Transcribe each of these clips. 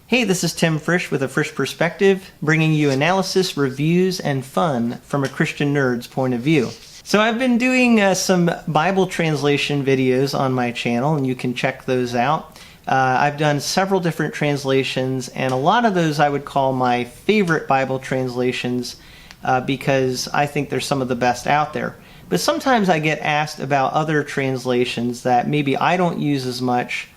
Hey, this is Tim Frisch with A Frisch Perspective, bringing you analysis, reviews, and fun from a Christian nerd's point of view. So I've been doing some Bible translation videos on my channel, and you can check those out. I've done several different translations, and a lot of those I would call my favorite Bible translations because I think they're some of the best out there. But sometimes I get asked about other translations that maybe I don't use as much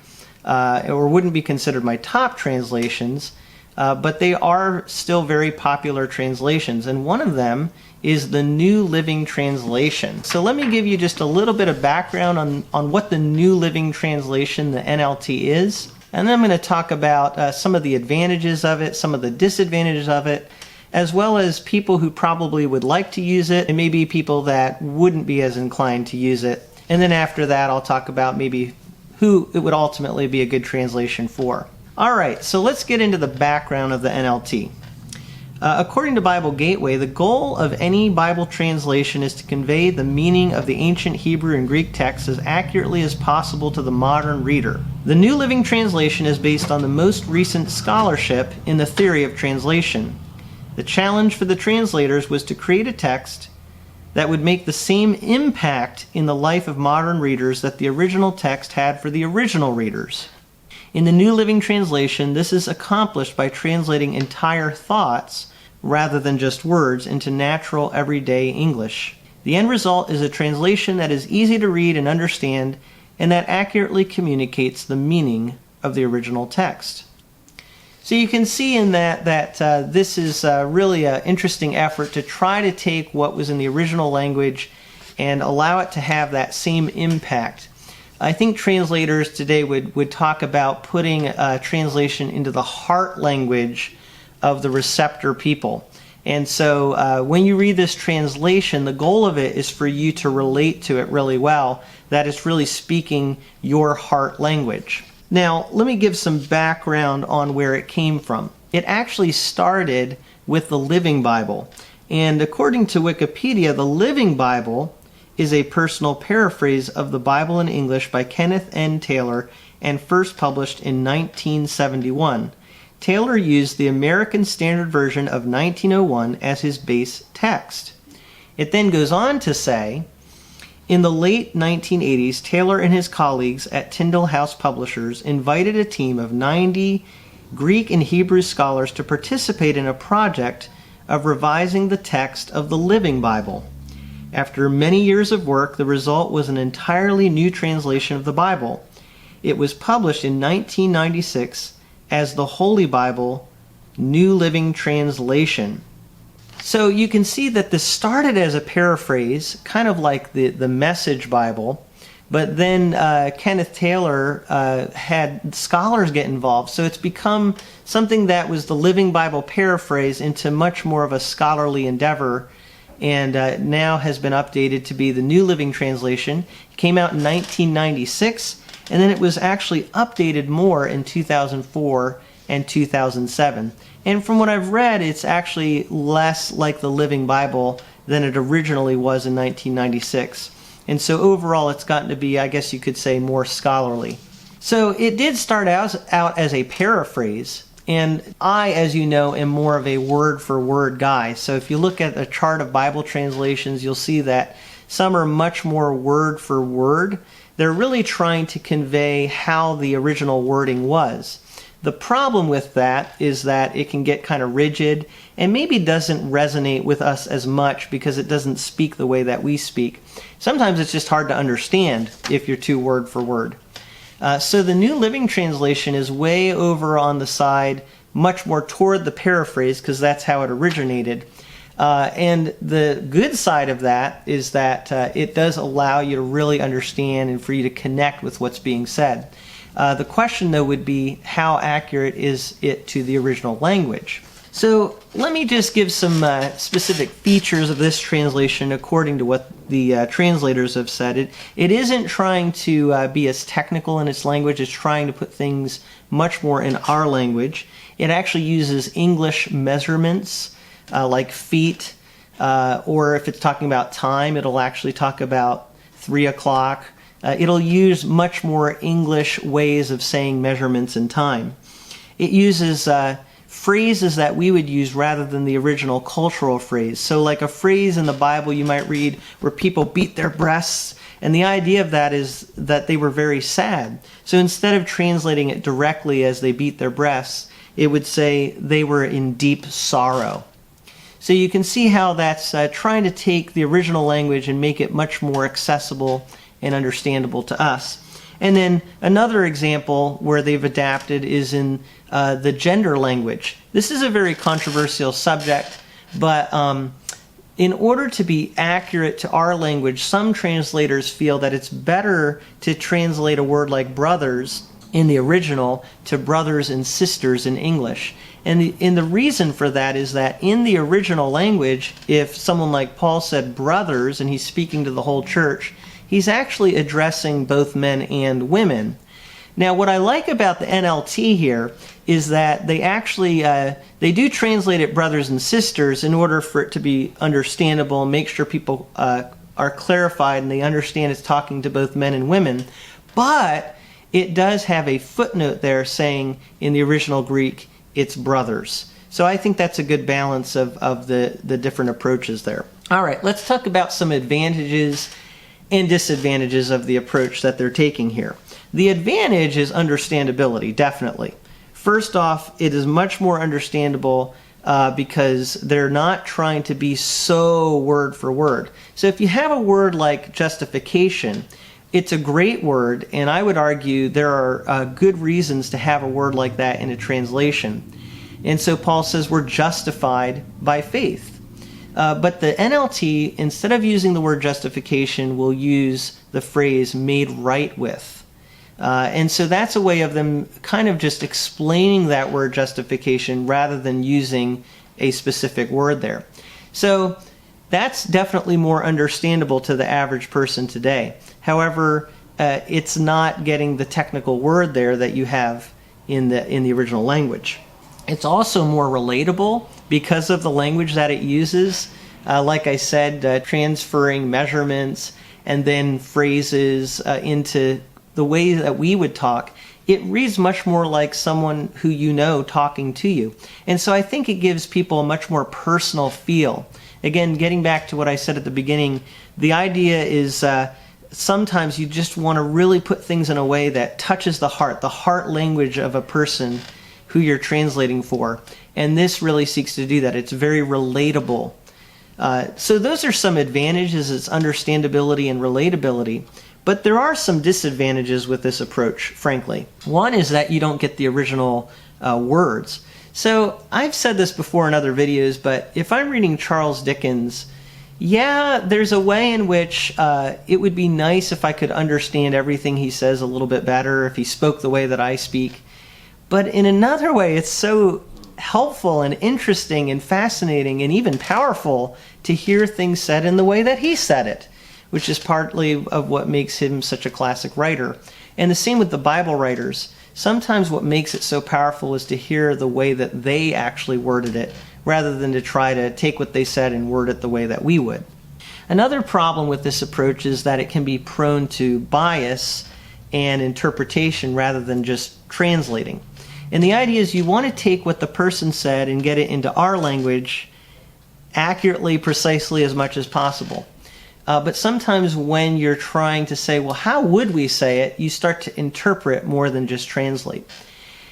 or wouldn't be considered my top translations, but they are still very popular translations. And one of them is the New Living Translation. So let me give you just a little bit of background on what the New Living Translation, the NLT, is. And then I'm going to talk about some of the advantages of it, some of the disadvantages of it, as well as people who probably would like to use it, and maybe people that wouldn't be as inclined to use it. And then after that, I'll talk about maybe who it would ultimately be a good translation for. All right, so let's get into the background of the NLT. According to Bible Gateway, the goal of any Bible translation is to convey the meaning of the ancient Hebrew and Greek texts as accurately as possible to the modern reader. The New Living Translation is based on the most recent scholarship in the theory of translation. The challenge for the translators was to create a text that would make the same impact in the life of modern readers that the original text had for the original readers. In the New Living Translation, this is accomplished by translating entire thoughts rather than just words into natural, everyday English. The end result is a translation that is easy to read and understand and that accurately communicates the meaning of the original text. So you can see in that this is really an interesting effort to try to take what was in the original language and allow it to have that same impact. I think translators today would talk about putting a translation into the heart language of the receptor people. And so when you read this translation, the goal of it is for you to relate to it really well, that it's really speaking your heart language. Now, let me give some background on where it came from. It actually started with the Living Bible. And according to Wikipedia, the Living Bible is a personal paraphrase of the Bible in English by Kenneth N. Taylor and first published in 1971. Taylor used the American Standard Version of 1901 as his base text. It then goes on to say, in the late 1980s, Taylor and his colleagues at Tyndale House Publishers invited a team of 90 Greek and Hebrew scholars to participate in a project of revising the text of the Living Bible. After many years of work, the result was an entirely new translation of the Bible. It was published in 1996 as the Holy Bible, New Living Translation. So you can see that this started as a paraphrase, kind of like the Message Bible, but then Kenneth Taylor had scholars get involved. So it's become something that was the Living Bible paraphrase into much more of a scholarly endeavor, and now has been updated to be the New Living Translation. It came out in 1996, and then it was actually updated more in 2004 and 2007. And from what I've read, it's actually less like the Living Bible than it originally was in 1996. And so overall, it's gotten to be, I guess you could say, more scholarly. So it did start out as a paraphrase, and I, as you know, am more of a word-for-word guy. So if you look at a chart of Bible translations, you'll see that some are much more word-for-word. They're really trying to convey how the original wording was. The problem with that is that it can get kind of rigid and maybe doesn't resonate with us as much because it doesn't speak the way that we speak. Sometimes it's just hard to understand if you're too word for word. So the New Living Translation is way over on the side, much more toward the paraphrase because that's how it originated. And the good side of that is that it does allow you to really understand and for you to connect with what's being said. The question, though, would be how accurate is it to the original language? So let me just give some specific features of this translation according to what the translators have said. It isn't trying to be as technical in its language. It's trying to put things much more in our language. It actually uses English measurements like feet, or if it's talking about time, it'll actually talk about 3 o'clock. It'll use much more English ways of saying measurements and time. it uses phrases that we would use rather than the original cultural phrase. So like a phrase in the Bible you might read where people beat their breasts, and the idea of that is that they were very sad. So instead of translating it directly as they beat their breasts, it would say they were in deep sorrow. So you can see how that's trying to take the original language and make it much more accessible and understandable to us. And then another example where they've adapted is in the gender language. This is a very controversial subject, but in order to be accurate to our language, some translators feel that it's better to translate a word like brothers in the original to brothers and sisters in English. And the reason for that is that in the original language, if someone like Paul said brothers and he's speaking to the whole church, he's actually addressing both men and women. Now, what I like about the NLT here is that they actually they do translate it brothers and sisters in order for it to be understandable and make sure people are clarified and they understand it's talking to both men and women. But it does have a footnote there saying in the original Greek it's brothers. So I think that's a good balance of the different approaches there. All right, let's talk about some advantages and disadvantages of the approach that they're taking here. The advantage is understandability, definitely. First off, it is much more understandable because they're not trying to be so word for word. So if you have a word like justification, it's a great word, and I would argue there are good reasons to have a word like that in a translation. And so Paul says we're justified by faith. But the NLT, instead of using the word justification, will use the phrase made right with. And so that's a way of them kind of just explaining that word justification rather than using a specific word there. So that's definitely more understandable to the average person today. However, it's not getting the technical word there that you have in the original language. It's also more relatable because of the language that it uses. Like I said, transferring measurements and then phrases into the way that we would talk, it reads much more like someone who you know talking to you. And so I think it gives people a much more personal feel. Again, getting back to what I said at the beginning, the idea is sometimes you just want to really put things in a way that touches the heart language of a person who you're translating for. And this really seeks to do that. It's very relatable. So those are some advantages, it's understandability and relatability. But there are some disadvantages with this approach, frankly. One is that you don't get the original words. So I've said this before in other videos, but if I'm reading Charles Dickens, yeah, there's a way in which it would be nice if I could understand everything he says a little bit better, if he spoke the way that I speak. But in another way, it's so helpful and interesting and fascinating and even powerful to hear things said in the way that he said it, which is partly of what makes him such a classic writer. And the same with the Bible writers. Sometimes what makes it so powerful is to hear the way that they actually worded it, rather than to try to take what they said and word it the way that we would. Another problem with this approach is that it can be prone to bias and interpretation rather than just translating. And the idea is you want to take what the person said and get it into our language accurately, precisely as much as possible. But sometimes when you're trying to say, well, how would we say it, you start to interpret more than just translate.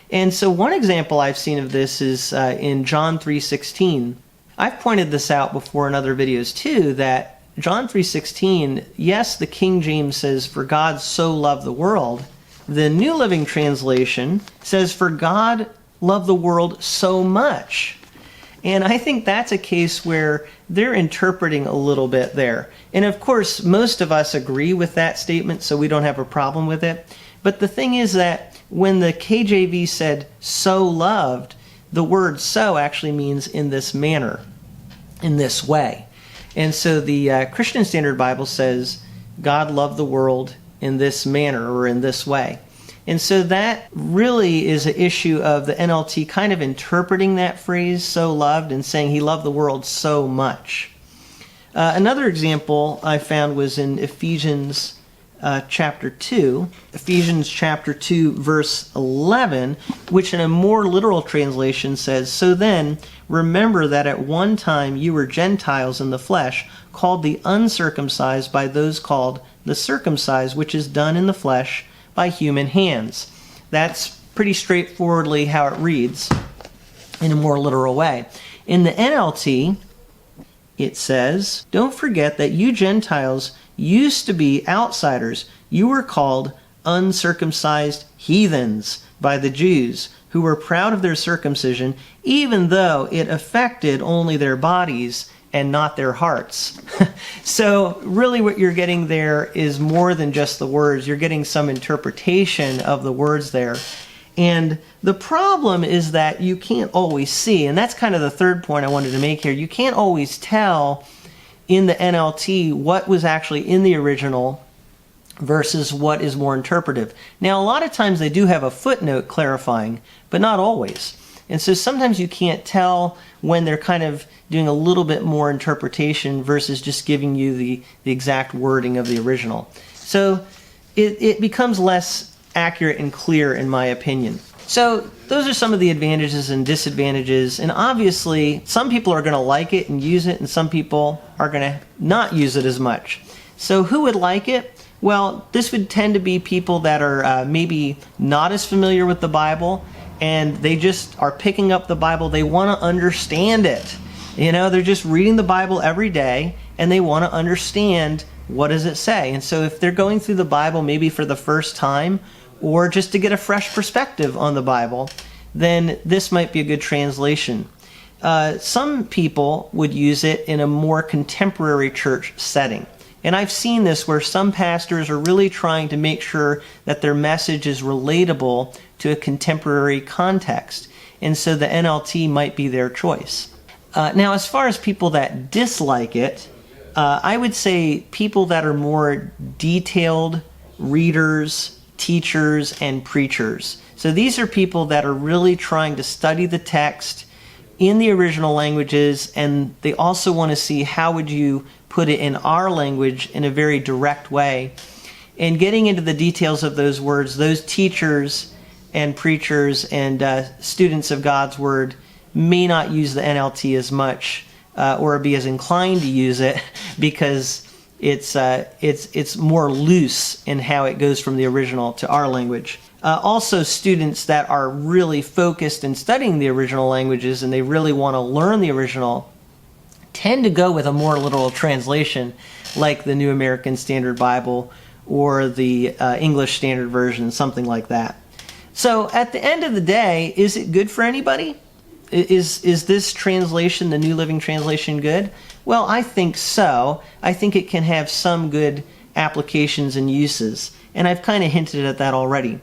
And so one example I've seen of this is in John 3:16. I've pointed this out before in other videos too, that John 3:16, yes, the King James says, for God so loved the world. The New Living Translation says, for God loved the world so much. And I think that's a case where they're interpreting a little bit there. And of course, most of us agree with that statement, so we don't have a problem with it. But the thing is that when the KJV said so loved, the word so actually means in this manner, in this way. And so the Christian Standard Bible says God loved the world in this manner or in this way. And so that really is an issue of the NLT kind of interpreting that phrase, so loved, and saying he loved the world so much. Another example I found was in Ephesians chapter 2, Ephesians chapter 2, verse 11, which in a more literal translation says, "So then, remember that at one time you were Gentiles in the flesh, called the uncircumcised by those called the circumcised, which is done in the flesh by human hands." That's pretty straightforwardly how it reads in a more literal way. In the NLT, it says, "Don't forget that you Gentiles used to be outsiders. You were called uncircumcised heathens by the Jews, who were proud of their circumcision, even though it affected only their bodies and not their hearts." So really what you're getting there is more than just the words. You're getting some interpretation of the words there. And the problem is that you can't always see, and that's kind of the third point I wanted to make here. You can't always tell in the NLT what was actually in the original versus what is more interpretive. Now, a lot of times they do have a footnote clarifying, but not always. And so sometimes you can't tell when they're kind of doing a little bit more interpretation versus just giving you the exact wording of the original. So it becomes less accurate and clear, in my opinion. So those are some of the advantages and disadvantages, and obviously some people are going to like it and use it, and some people are going to not use it as much. So who would like it? Well, this would tend to be people that are maybe not as familiar with the Bible, and they just are picking up the Bible. They want to understand it. You know, they're just reading the Bible every day, and they want to understand what does it say. And so if they're going through the Bible maybe for the first time, or just to get a fresh perspective on the Bible, then this might be a good translation. Some people would use it in a more contemporary church setting. And I've seen this where some pastors are really trying to make sure that their message is relatable to a contemporary context. And so the NLT might be their choice. Now, as far as people that dislike it, I would say people that are more detailed readers, teachers, and preachers. So these are people that are really trying to study the text in the original languages, and they also want to see how would you put it in our language in a very direct way. And getting into the details of those words, those teachers and preachers and students of God's Word may not use the NLT as much or be as inclined to use it because it's more loose in how it goes from the original to our language. Also, students that are really focused in studying the original languages and they really want to learn the original tend to go with a more literal translation like the New American Standard Bible or the English Standard Version, something like that. So at the end of the day, is it good for anybody? Is this translation, the New Living Translation, good? Well, I think so. I think it can have some good applications and uses, and I've kind of hinted at that already.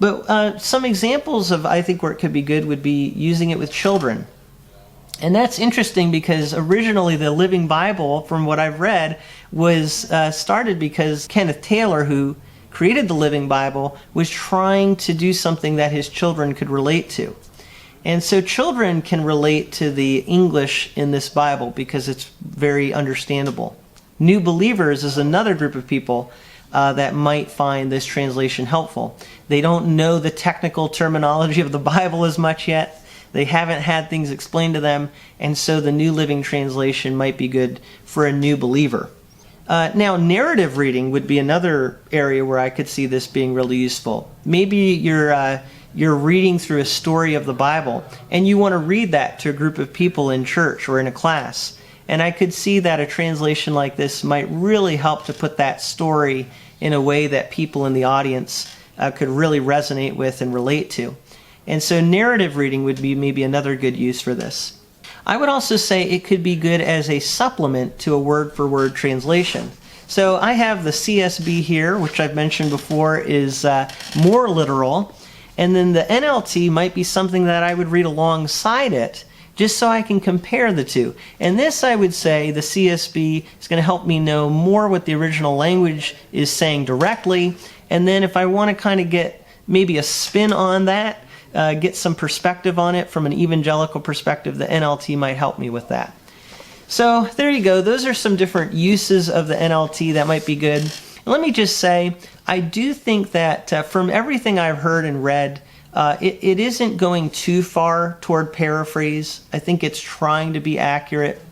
But some examples of, I think, where it could be good would be using it with children. And that's interesting because originally the Living Bible, from what I've read, was started because Kenneth Taylor, who created the Living Bible, was trying to do something that his children could relate to. And so children can relate to the English in this Bible because it's very understandable. New believers is another group of people that might find this translation helpful. They don't know the technical terminology of the Bible as much yet. They haven't had things explained to them, and so the New Living Translation might be good for a new believer. Now, narrative reading would be another area where I could see this being really useful. Maybe you're reading through a story of the Bible, and you want to read that to a group of people in church or in a class. And I could see that a translation like this might really help to put that story in a way that people in the audience could really resonate with and relate to. And so narrative reading would be maybe another good use for this. I would also say it could be good as a supplement to a word-for-word translation. So I have the CSB here, which I've mentioned before is more literal. And then the NLT might be something that I would read alongside it, just so I can compare the two. And this, I would say, the CSB is going to help me know more what the original language is saying directly. And then if I want to kind of get maybe a spin on that, get some perspective on it from an evangelical perspective, the NLT might help me with that. So there you go. Those are some different uses of the NLT that might be good. And let me just say, I do think that from everything I've heard and read, it isn't going too far toward paraphrase. I think it's trying to be accurate.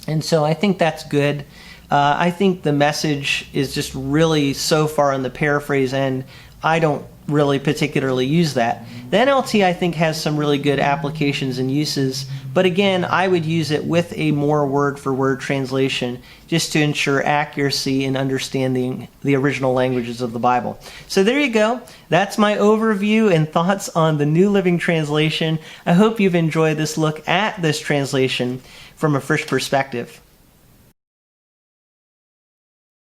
And so I think that's good. I think the Message is just really so far on the paraphrase end, I don't really particularly use that. The NLT, I think, has some really good applications and uses, but again, I would use it with a more word-for-word translation just to ensure accuracy in understanding the original languages of the Bible. So there you go. That's my overview and thoughts on the New Living Translation. I hope you've enjoyed this look at this translation from a fresh perspective.